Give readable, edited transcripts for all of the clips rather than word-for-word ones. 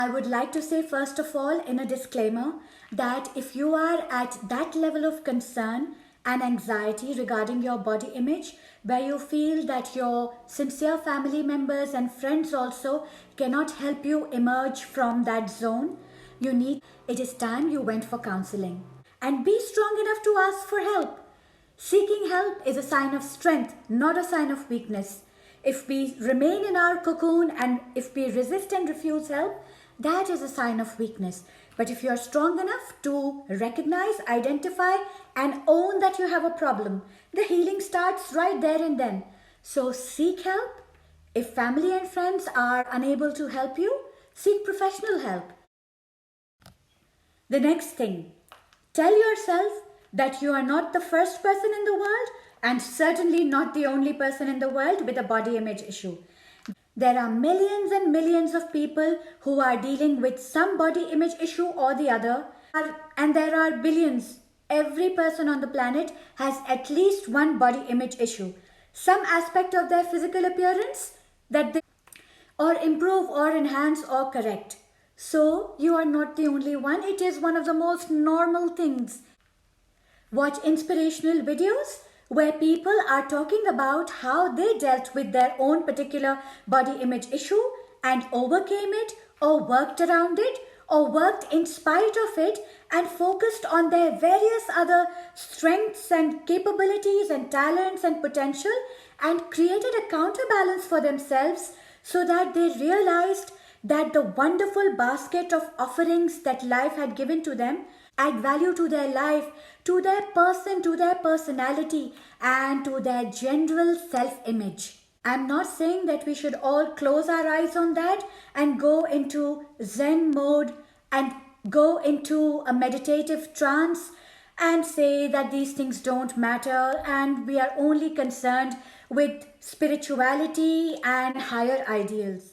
I would like to say, first of all, in a disclaimer, that if you are at that level of concern and anxiety regarding your body image, where you feel that your sincere family members and friends also cannot help you emerge from that zone, it is time you went for counseling. And be strong enough to ask for help. Seeking help is a sign of strength, not a sign of weakness. If we remain in our cocoon and if we resist and refuse help, that is a sign of weakness. But if you're strong enough to recognize, identify, and own that you have a problem, the healing starts right there and then. So seek help. If family and friends are unable to help you, seek professional help. The next thing, tell yourself that you are not the first person in the world and certainly not the only person in the world with a body image issue. There are millions and millions of people who are dealing with some body image issue or the other, and there are billions. Every person on the planet has at least one body image issue. Some aspect of their physical appearance that they or improve or enhance or correct. So you are not the only one. It is one of the most normal things. Watch inspirational videos where people are talking about how they dealt with their own particular body image issue and overcame it or worked around it or worked in spite of it and focused on their various other strengths and capabilities and talents and potential and created a counterbalance for themselves so that they realized that the wonderful basket of offerings that life had given to them add value to their life, to their person, to their personality, and to their general self-image. I'm not saying that we should all close our eyes on that and go into Zen mode and go into a meditative trance and say that these things don't matter and we are only concerned with spirituality and higher ideals.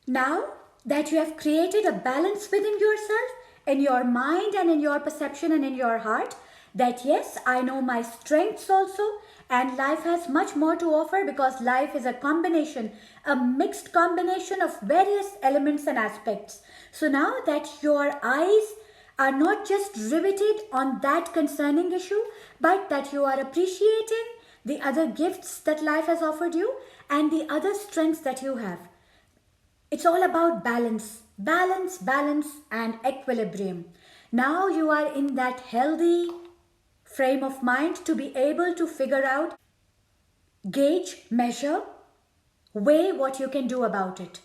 Now that you have created a balance within yourself, in your mind and in your perception and in your heart, that yes, I know my strengths also and life has much more to offer because life is a combination, a mixed combination of various elements and aspects. So now that your eyes are not just riveted on that concerning issue, but that you are appreciating the other gifts that life has offered you and the other strengths that you have. It's all about balance, and equilibrium. Now you are in that healthy frame of mind to be able to figure out, gauge, measure, weigh what you can do about it.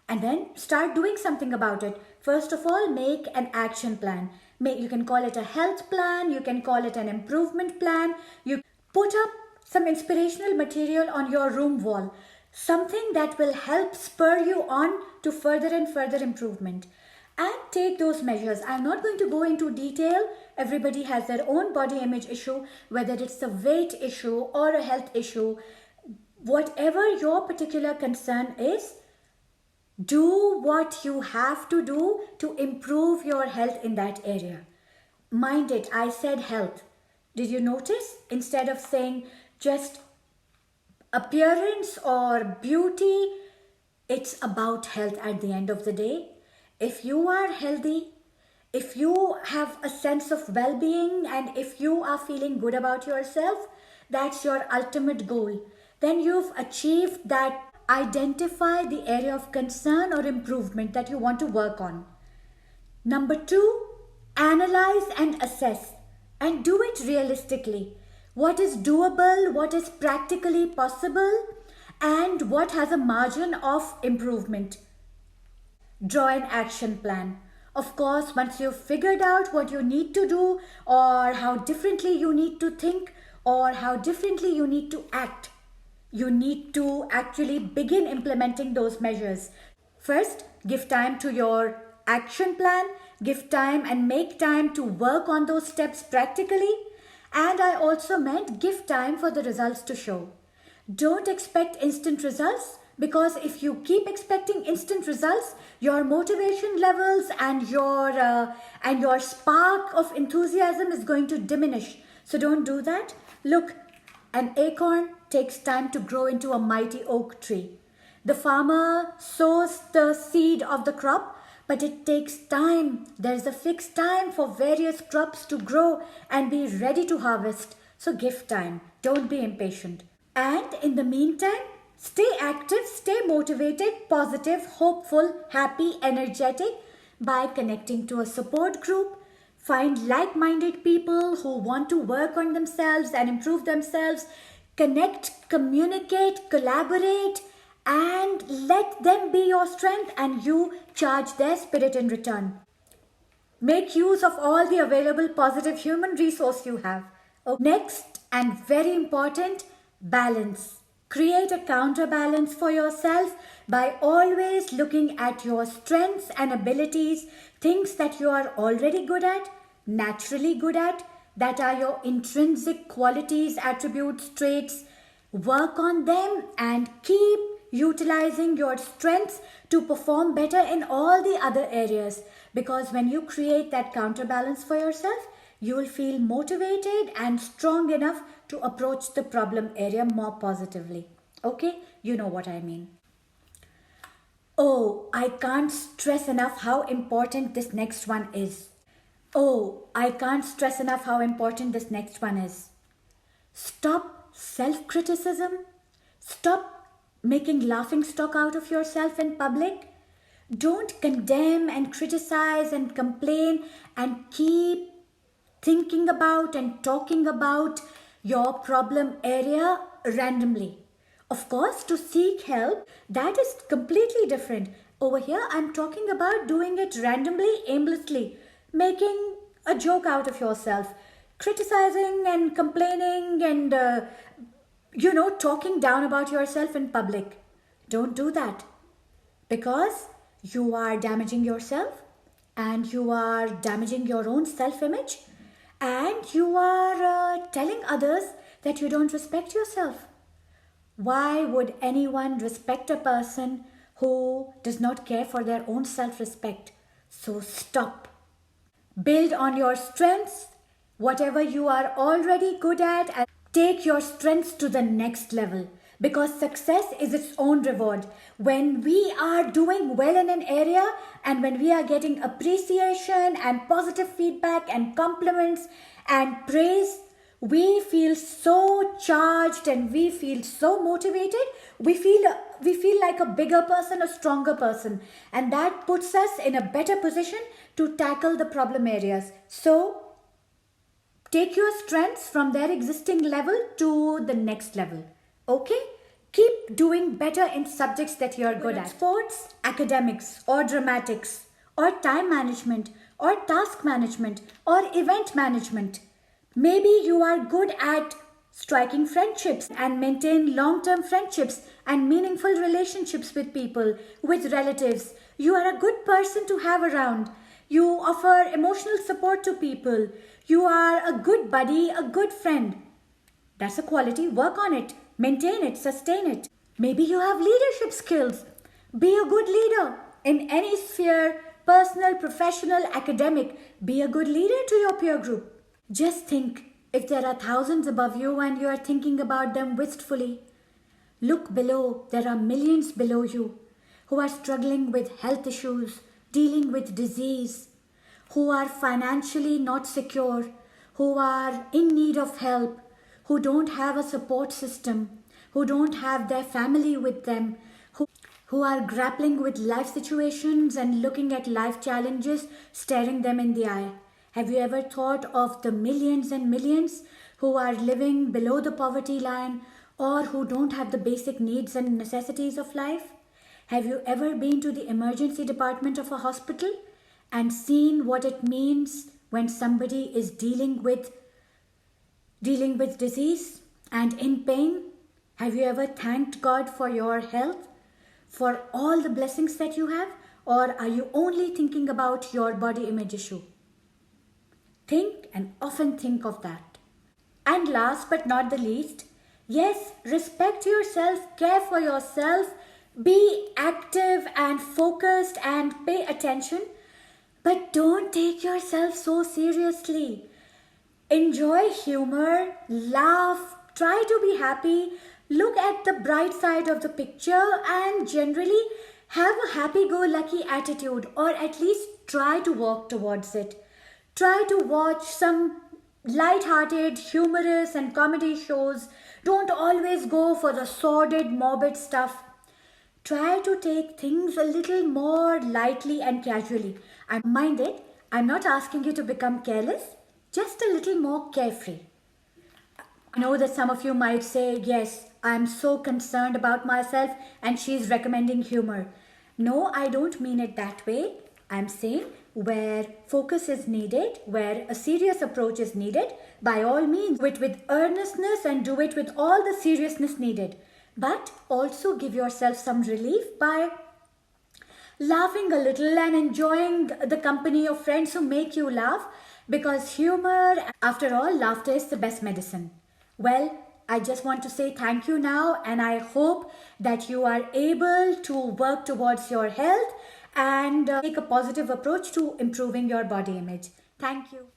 And then start doing something about it. First of all, make an action plan. You can call it a health plan, you can call it an improvement plan. You put up some inspirational material on your room wall. Something that will help spur you on to further and further improvement. And take those measures. I'm not going to go into detail. Everybody has their own body image issue, whether it's a weight issue or a health issue. Whatever your particular concern is, do what you have to do to improve your health in that area. Mind it, I said health. Did you notice? Instead of saying just appearance or beauty, it's about health at the end of the day. If you are healthy, if you have a sense of well-being and if you are feeling good about yourself, that's your ultimate goal. Then you've achieved that. Identify the area of concern or improvement that you want to work on. Number 2, analyze and assess and do it realistically. What is doable, what is practically possible, and what has a margin of improvement. Draw an action plan. Of course, once you've figured out what you need to do or how differently you need to think or how differently you need to act, you need to actually begin implementing those measures. First, give time to your action plan, give time and make time to work on those steps practically. And I also meant give time for the results to show. Don't expect instant results, because if you keep expecting instant results, your motivation levels and your spark of enthusiasm is going to diminish. So don't do that. Look, an acorn takes time to grow into a mighty oak tree. The farmer sows the seed of the crop, But it takes time. There's a fixed time for various crops to grow and be ready to harvest. So give time. Don't be impatient. And in the meantime, stay active, stay motivated, positive, hopeful, happy, energetic by connecting to a support group. Find like minded people who want to work on themselves and improve themselves. Connect, communicate, collaborate, and let them be your strength and you charge their spirit in return. Make use of all the available positive human resource you have. Next, and very important, balance. Create a counterbalance for yourself by always looking at your strengths and abilities, things that you are already good at, naturally good at, that are your intrinsic qualities, attributes, traits. Work on them and keep utilizing your strengths to perform better in all the other areas. Because when you create that counterbalance for yourself, you will feel motivated and strong enough to approach the problem area more positively. Okay, you know what I mean. Oh, I can't stress enough how important this next one is. Oh, I can't stress enough how important this next one is. Stop self criticism. Stop making laughing stock out of yourself in public. Don't condemn and criticize and complain and keep thinking about and talking about your problem area randomly. Of course, to seek help, that is completely different. Over here, I'm talking about doing it randomly, aimlessly, making a joke out of yourself, criticizing and complaining and, talking down about yourself in public. Don't do that because you are damaging yourself and you are damaging your own self-image and you are telling others that you don't respect yourself. Why would anyone respect a person who does not care for their own self-respect? So stop. Build on your strengths, whatever you are already good at, and take your strengths to the next level. Because success is its own reward. When we are doing well in an area and when we are getting appreciation and positive feedback and compliments and praise, we feel so charged and we feel so motivated. We feel like a bigger person, a stronger person, and that puts us in a better position to tackle the problem areas. So take your strengths from their existing level to the next level. Okay? Keep doing better in subjects that you're good at. Sports, academics, or dramatics, or time management, or task management, or event management. Maybe you are good at striking friendships and maintain long-term friendships and meaningful relationships with people, with relatives. You are a good person to have around. You offer emotional support to people. You are a good buddy, a good friend. That's a quality. Work on it. Maintain it. Sustain it. Maybe you have leadership skills. Be a good leader in any sphere, personal, professional, academic. Be a good leader to your peer group. Just think, if there are thousands above you and you are thinking about them wistfully, look below. There are millions below you who are struggling with health issues, dealing with disease, who are financially not secure, who are in need of help, who don't have a support system, who don't have their family with them, who are grappling with life situations and looking at life challenges staring them in the eye. Have you ever thought of the millions and millions who are living below the poverty line or who don't have the basic needs and necessities of life? Have you ever been to the emergency department of a hospital and seen what it means when somebody is dealing with disease and in pain? Have you ever thanked God for your health, for all the blessings that you have? Or are you only thinking about your body image issue? Think and often think of that. And last but not the least, yes, respect yourself, care for yourself, be active and focused and pay attention, but don't take yourself so seriously. Enjoy humor, laugh, try to be happy, look at the bright side of the picture, and generally Have a happy-go-lucky attitude, or at least try to work towards it. Try to watch some light-hearted, humorous and comedy shows. Don't always go for the sordid, morbid stuff. Try to take things a little more lightly and casually. And mind it, I'm not asking you to become careless, just a little more carefree. I know that some of you might say, yes, I'm so concerned about myself and she's recommending humor. No, I don't mean it that way. I'm saying where focus is needed, where a serious approach is needed, by all means, do it with earnestness and do it with all the seriousness needed. But also give yourself some relief by laughing a little and enjoying the company of friends who make you laugh, because humor, after all, laughter is the best medicine. Well, I just want to say thank you now, and I hope that you are able to work towards your health and take a positive approach to improving your body image. Thank you.